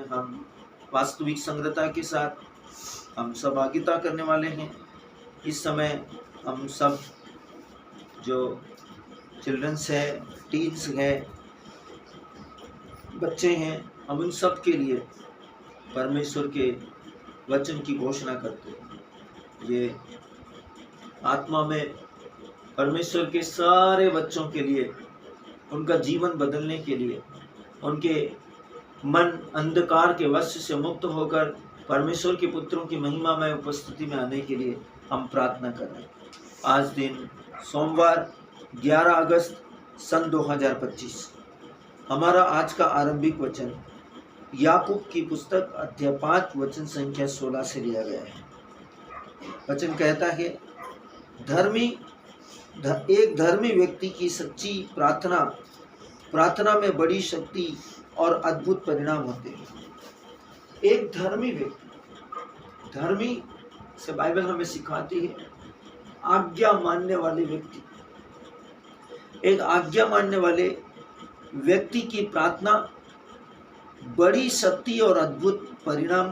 हम वास्तविक संग्रहता के साथ हम सहभागिता करने वाले हैं। इस समय हम सब जो चिल्ड्रंस है, टीन्स है, बच्चे हैं, हम उन सब के लिए परमेश्वर के वचन की घोषणा करते हैं। ये आत्मा में परमेश्वर के सारे बच्चों के लिए, उनका जीवन बदलने के लिए, उनके मन अंधकार के वश से मुक्त होकर परमेश्वर के पुत्रों की महिमामय उपस्थिति में आने के लिए हम प्रार्थना कर रहे हैं। आज दिन सोमवार 11 अगस्त सन 2025। हमारा आज का आरंभिक वचन याकूब की पुस्तक अध्याय 5 वचन संख्या 16 से लिया गया है। वचन कहता है, एक धर्मी व्यक्ति की सच्ची प्रार्थना में बड़ी शक्ति और अद्भुत परिणाम होते हैं। एक धर्मी व्यक्ति, धर्मी से बाइबल हमें सिखाती है आज्ञा मानने वाले व्यक्ति। एक आज्ञा मानने वाले व्यक्ति की प्रार्थना बड़ी शक्ति और अद्भुत परिणाम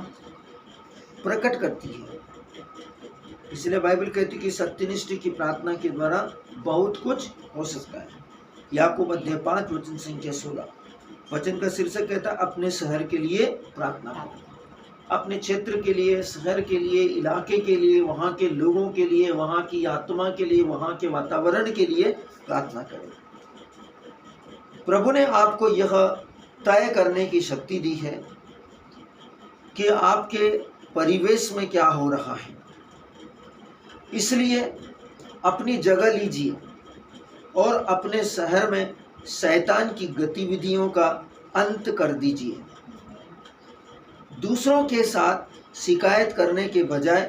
प्रकट करती है। इसलिए बाइबल कहती है कि सत्यनिष्ठ की प्रार्थना के द्वारा बहुत कुछ हो सकता है। याकूब अध्याय 5 वचन संख्या 16। वचन का शीर्षक कहता है, अपने शहर के लिए प्रार्थना करो। अपने क्षेत्र के लिए, शहर के लिए, इलाके के लिए, वहाँ के लोगों के लिए, वहाँ की आत्मा के लिए, वहाँ के वातावरण के लिए प्रार्थना करें। प्रभु ने आपको यह तय करने की शक्ति दी है कि आपके परिवेश में क्या हो रहा है। इसलिए अपनी जगह लीजिए और अपने शहर में शैतान की गतिविधियों का अंत कर दीजिए। दूसरों के साथ शिकायत करने के बजाय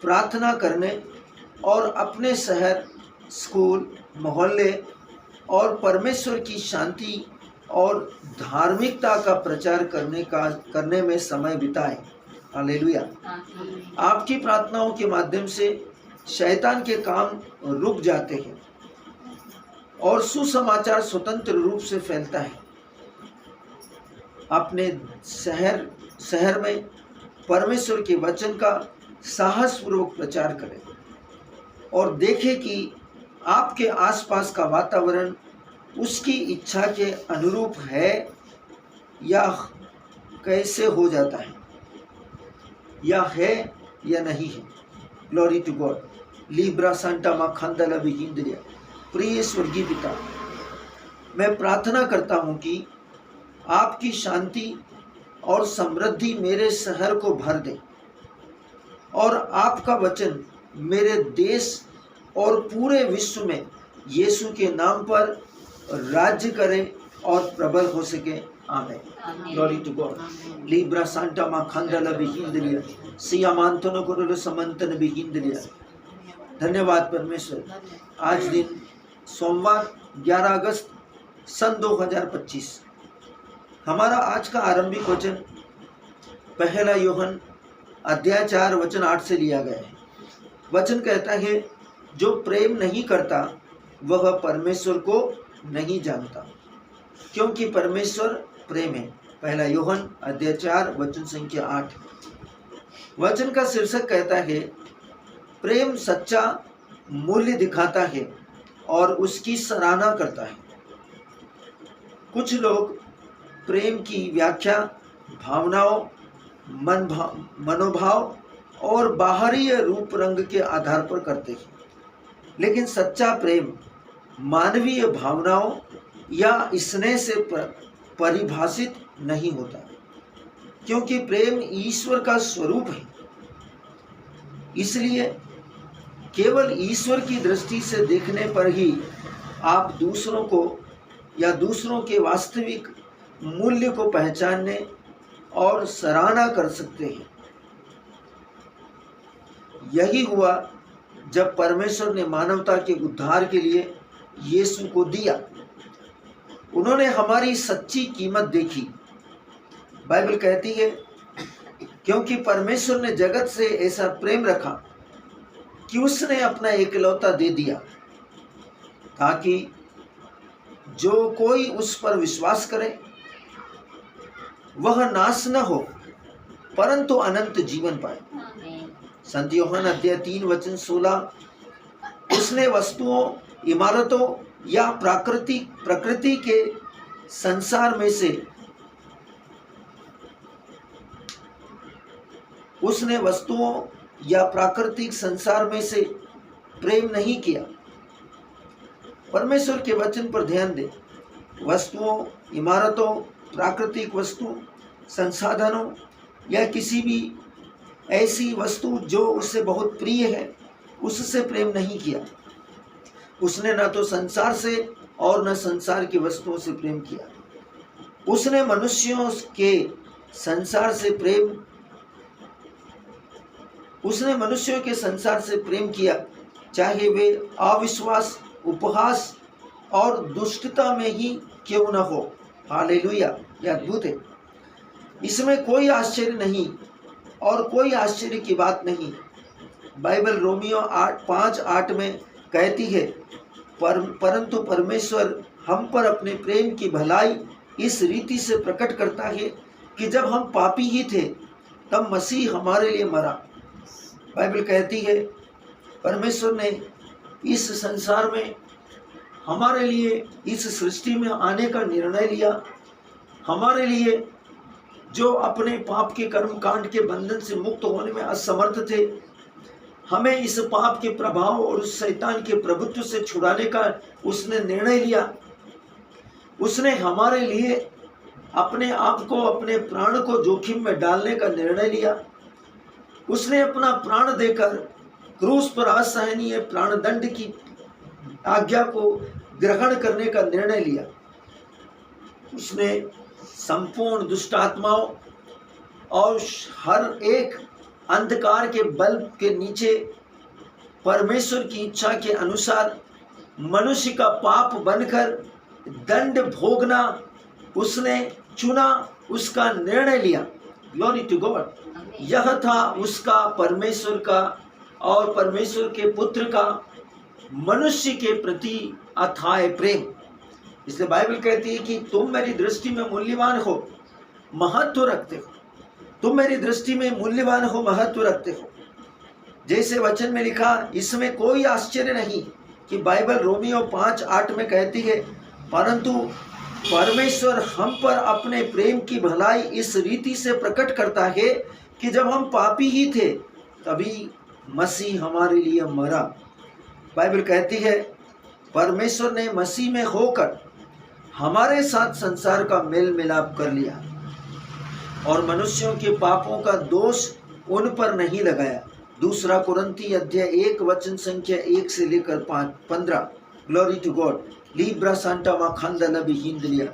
प्रार्थना करने और अपने शहर, स्कूल, मोहल्ले और परमेश्वर की शांति और धार्मिकता का प्रचार करने में समय बिताएं। हालेलुया। आपकी प्रार्थनाओं के माध्यम से शैतान के काम रुक जाते हैं और सुसमाचार स्वतंत्र रूप से फैलता है। अपने शहर में परमेश्वर के वचन का साहसपूर्वक प्रचार करें और देखें कि आपके आसपास का वातावरण उसकी इच्छा के अनुरूप है या कैसे हो जाता है, या है या नहीं है। Glory to God. लिब्रा सांता मा खंदला विहिंद्रिया। प्रिय स्वर्गीय पिता, मैं प्रार्थना करता हूँ कि आपकी शांति और समृद्धि मेरे शहर को भर दे और आपका वचन मेरे देश और पूरे विश्व में यीशु के नाम पर राज्य करे और प्रबल हो सके। आमीन। Glory to God. लिब्रा सांता मा खंदला विहिंद्रिया। सिया मांतनो कोरो समंतन विहिंद्रिया। धन्यवाद परमेश्वर। आज दिन सोमवार 11 अगस्त सन 2025। हमारा आज का आरंभिक वचन पहला यूहन्ना अध्याय 4 वचन 8 से लिया गया है। वचन कहता है, जो प्रेम नहीं करता वह परमेश्वर को नहीं जानता, क्योंकि परमेश्वर प्रेम है। पहला यूहन्ना अध्याय 4 वचन संख्या 8। वचन का शीर्षक कहता है, प्रेम सच्चा मूल्य दिखाता है और उसकी सराहना करता है। कुछ लोग प्रेम की व्याख्या भावनाओं, मनोभाव और बाहरी रूप रंग के आधार पर करते हैं, लेकिन सच्चा प्रेम मानवीय भावनाओं या स्नेह से परिभाषित नहीं होता, क्योंकि प्रेम ईश्वर का स्वरूप है। इसलिए केवल ईश्वर की दृष्टि से देखने पर ही आप दूसरों को या दूसरों के वास्तविक मूल्य को पहचानने और सराहना कर सकते हैं। यही हुआ जब परमेश्वर ने मानवता के उद्धार के लिए यीशु को दिया। उन्होंने हमारी सच्ची कीमत देखी। बाइबल कहती है, क्योंकि परमेश्वर ने जगत से ऐसा प्रेम रखा कि उसने अपना एकलौता दे दिया, ताकि जो कोई उस पर विश्वास करे वह नाश न हो परंतु अनंत जीवन पाए। संत यूहन्ना अध्याय 3 वचन 16। उसने वस्तुओं, इमारतों या प्रकृति के संसार में से उसने वस्तुओं या प्राकृतिक संसार में से प्रेम नहीं किया। परमेश्वर के वचन पर ध्यान दें। वस्तुओं, इमारतों, प्राकृतिक वस्तु, संसाधनों या किसी भी ऐसी वस्तु जो उससे बहुत प्रिय है, उससे प्रेम नहीं किया। उसने न तो संसार से और न संसार की वस्तुओं से प्रेम किया। उसने मनुष्यों के संसार से प्रेम किया, चाहे वे अविश्वास, उपहास और दुष्टता में ही क्यों न हो। हालेलुया, यह अद्भुत है। इसमें कोई आश्चर्य नहीं और कोई आश्चर्य की बात नहीं। बाइबल रोमियो 5:8 में कहती है, परंतु परमेश्वर हम पर अपने प्रेम की भलाई इस रीति से प्रकट करता है कि जब हम पापी ही थे तब मसीह हमारे लिए मरा। बाइबल कहती है परमेश्वर ने इस संसार में हमारे लिए, इस सृष्टि में आने का निर्णय लिया। हमारे लिए जो अपने पाप के कर्म कांड के बंधन से मुक्त होने में असमर्थ थे, हमें इस पाप के प्रभाव और उस शैतान के प्रभुत्व से छुड़ाने का उसने निर्णय लिया। उसने हमारे लिए अपने आप को, अपने प्राण को जोखिम में डालने का निर्णय लिया। उसने अपना प्राण देकर क्रूस पर असहनीय प्राणदंड की आज्ञा को ग्रहण करने का निर्णय लिया। उसने संपूर्ण दुष्ट आत्माओं और हर एक अंधकार के बल्ब के नीचे परमेश्वर की इच्छा के अनुसार मनुष्य का पाप बनकर दंड भोगना उसने चुना, उसका निर्णय लिया। Glory to God. यह था उसका, परमेश्वर का और परमेश्वर के पुत्र का मनुष्य के प्रति अथाह प्रेम। इसलिए बाइबल कहती है कि तुम मेरी दृष्टि में मूल्यवान हो, महत्व रखते हो। तुम मेरी दृष्टि में मूल्यवान हो, महत्व रखते हो। जैसे वचन में लिखा, इसमें कोई आश्चर्य नहीं कि बाइबल रोमियो 5:8 में कहती है, परंतु परमेश्वर हम पर अपने प्रेम की भलाई इस रीति से प्रकट करता है कि जब हम पापी ही थे तभी मसीह हमारे लिए मरा। बाइबल कहती है परमेश्वर ने मसीह में होकर हमारे साथ संसार का मेल मिलाप कर लिया और मनुष्यों के पापों का दोष उन पर नहीं लगाया। 2 कुरिन्थी अध्याय 1 वचन संख्या 1 से लेकर 15। Glory to God. लिब्रा सांटा मा खांदा नबी हिंदलिया।